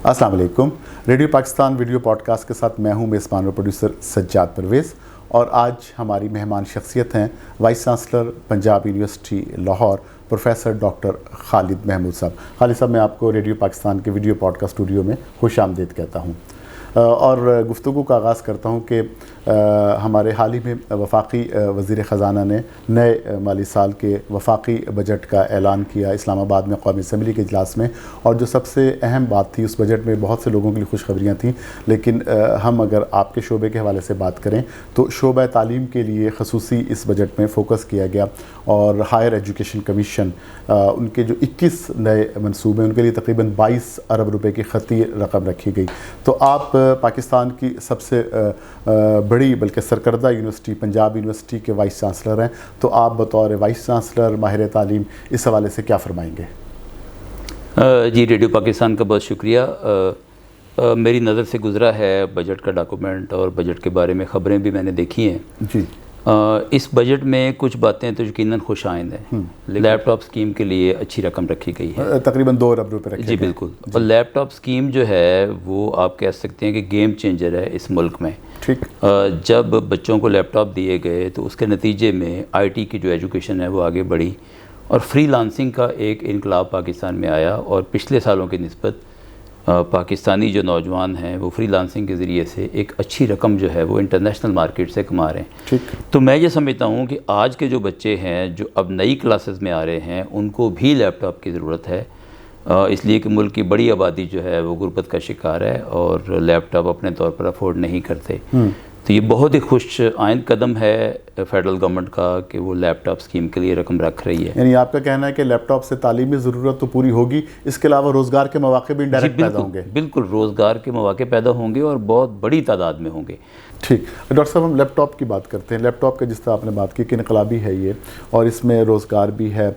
السلام علیکم. Radio Pakistan video podcast کے ساتھ میں ہوں میزبان اور پروڈیوسر سجاد پرویز, اور آج ہماری مہمان شخصیت ہیں vice chancellor Punjab university Lahore professor doctor Khalid Mahmood sahab. Khalid صاحب, میں آپ کو ریڈیو پاکستان کے ویڈیو پوڈ کاسٹ اسٹوڈیو میں خوش آمدید کہتا ہوں, اور گفتگو کا آغاز کرتا ہوں کہ ہمارے حال ہی میں وفاقی وزیر خزانہ نے نئے مالی سال کے وفاقی بجٹ کا اعلان کیا اسلام آباد میں قومی اسمبلی کے اجلاس میں. اور جو سب سے اہم بات تھی, اس بجٹ میں بہت سے لوگوں کے لیے خوشخبریاں تھیں, لیکن ہم اگر آپ کے شعبے کے حوالے سے بات کریں تو شعبہ تعلیم کے لیے خصوصی اس بجٹ میں فوکس کیا گیا, اور ہائر ایجوکیشن کمیشن ان کے جو 21 نئے منصوبے ان کے لیے تقریباً 22 ارب روپے کی خطی رقم رکھی گئی. تو آپ پاکستان کی سب سے بڑی بلکہ سرکردہ یونیورسٹی پنجاب یونیورسٹی کے وائس چانسلر ہیں, تو آپ بطور وائس چانسلر ماہر تعلیم اس حوالے سے کیا فرمائیں گے؟ جی, ریڈیو پاکستان کا بہت شکریہ. میری نظر سے گزرا ہے بجٹ کا ڈاکومنٹ, اور بجٹ کے بارے میں خبریں بھی میں نے دیکھی ہیں. جی, اس بجٹ میں کچھ باتیں تو یقیناً خوش آئند ہیں. لیپ ٹاپ سکیم کے لیے اچھی رقم رکھی گئی ہے, تقریباً 2 ارب روپے رکھے جی بالکل. اور لیپ ٹاپ سکیم جو ہے وہ آپ کہہ سکتے ہیں کہ گیم چینجر ہے اس ملک میں. ٹھیک, جب بچوں کو لیپ ٹاپ دیے گئے تو اس کے نتیجے میں آئی ٹی کی جو ایجوکیشن ہے وہ آگے بڑھی, اور فری لانسنگ کا ایک انقلاب پاکستان میں آیا, اور پچھلے سالوں کی نسبت پاکستانی جو نوجوان ہیں وہ فری لانسنگ کے ذریعے سے ایک اچھی رقم جو ہے وہ انٹرنیشنل مارکیٹ سے کما رہے ہیں. ٹھیک, تو میں یہ سمجھتا ہوں کہ آج کے جو بچے ہیں جو اب نئی کلاسز میں آ رہے ہیں ان کو بھی لیپ ٹاپ کی ضرورت ہے, اس لیے کہ ملک کی بڑی آبادی جو ہے وہ غربت کا شکار ہے اور لیپ ٹاپ اپنے طور پر افورڈ نہیں کرتے. تو یہ بہت ہی خوش آئند قدم ہے فیڈرل گورنمنٹ کا کہ وہ لیپ ٹاپ سکیم کے لیے رقم رکھ رہی ہے. یعنی آپ کا کہنا ہے کہ لیپ ٹاپ سے تعلیمی ضرورت تو پوری ہوگی, اس کے علاوہ روزگار کے مواقع بھی انڈائریکٹ پیدا ہوں گے. بالکل, روزگار کے مواقع پیدا ہوں گے اور بہت بڑی تعداد میں ہوں گے. ٹھیک, ڈاکٹر صاحب ہم لیپ ٹاپ کی بات کرتے ہیں. لیپ ٹاپ کا جس طرح آپ نے بات کی کہ انقلابی ہے یہ, اور اس میں روزگار بھی ہے.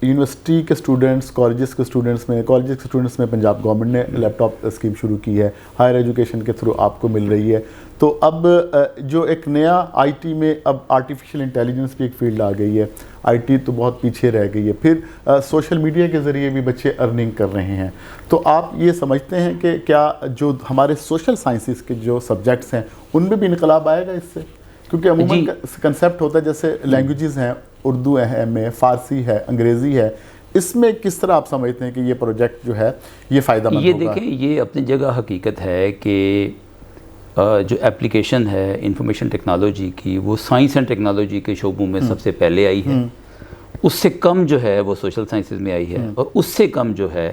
یونیورسٹی کے اسٹوڈنٹس, کالجز کے اسٹوڈنٹس میں پنجاب گورنمنٹ نے لیپ ٹاپ اسکیم شروع کی ہے, ہائر ایجوکیشن کے تھرو آپ کو مل رہی ہے. تو اب جو ایک نیا آئی ٹی میں اب آرٹیفیشل انٹیلیجنس کی ایک فیلڈ آ گئی ہے, آئی ٹی تو بہت پیچھے رہ گئی ہے, پھر سوشل میڈیا کے ذریعے بھی بچے ارننگ کر رہے ہیں. تو آپ یہ سمجھتے ہیں کہ کیا جو ہمارے سوشل سائنسز کے جو سبجیکٹس ہیں ان میں بھی انقلاب آئے گا اس سے؟ کیونکہ عموماً کنسیپٹ ہوتا ہے جیسے لینگویجز ہیں, اردو ہے, فارسی ہے, انگریزی ہے, اس میں کس طرح آپ سمجھتے ہیں کہ یہ پروجیکٹ جو ہے یہ فائدہ مند ہوگا؟ یہ دیکھیں, یہ اپنی جگہ حقیقت ہے کہ جو اپلیکیشن ہے انفارمیشن ٹیکنالوجی کی وہ سائنس اینڈ ٹیکنالوجی کے شعبوں میں سب سے پہلے آئی ہے. اس سے کم جو ہے وہ سوشل سائنسز میں آئی ہے, اور اس سے کم جو ہے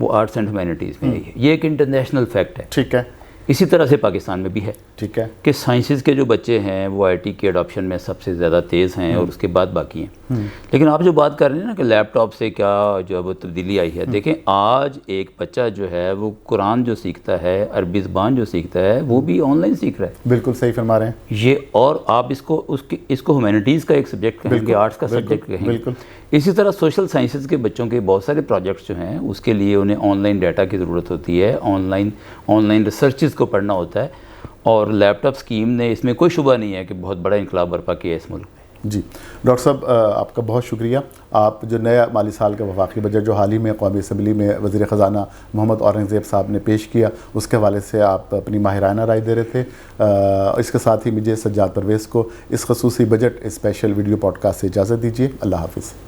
وہ آرٹس اینڈ ہیومینٹیز میں آئی ہے. یہ ایک انٹرنیشنل فیکٹ ہے. ٹھیک ہے, اسی طرح سے پاکستان میں بھی ہے. ٹھیک ہے, کہ سائنسز کے جو بچے ہیں وہ آئی ٹی کے اڈاپشن میں سب سے زیادہ تیز ہیں, اور اس کے بعد باقی ہیں. لیکن آپ جو بات کر رہے ہیں نا کہ لیپ ٹاپ سے کیا جو ہے وہ تبدیلی آئی ہے, دیکھیں آج ایک بچہ جو ہے وہ قرآن جو سیکھتا ہے, عربی زبان جو سیکھتا ہے, وہ بھی آن لائن سیکھ رہا ہے. بالکل صحیح فرما رہے ہیں یہ, اور آپ اس کو ہیومینٹیز کا ایک سبجیکٹ کہیں گے, آرٹس کا سبجیکٹ کہیں گے. اسی طرح سوشل سائنسز کے بچوں کے بہت سارے پروجیکٹس جو ہیں اس کے لیے انہیں آن لائن ڈیٹا کی ضرورت ہوتی ہے, آن لائن ریسرچز کو پڑھنا ہوتا ہے, اور لیپ ٹاپ سکیم نے اس میں کوئی شبہ نہیں ہے کہ بہت بڑا انقلاب برپا کیا اس ملک میں. جی, ڈاکٹر صاحب آپ کا بہت شکریہ. آپ جو نیا مالی سال کا وفاقی بجٹ جو حال ہی میں قومی اسمبلی میں وزیر خزانہ محمد اورنگزیب صاحب نے پیش کیا, اس کے حوالے سے آپ اپنی ماہرانہ رائے دے رہے تھے. اس کے ساتھ ہی مجھے سجاد پرویز کو اس خصوصی budget special video podcast سے اجازت دیجیے. اللہ حافظ.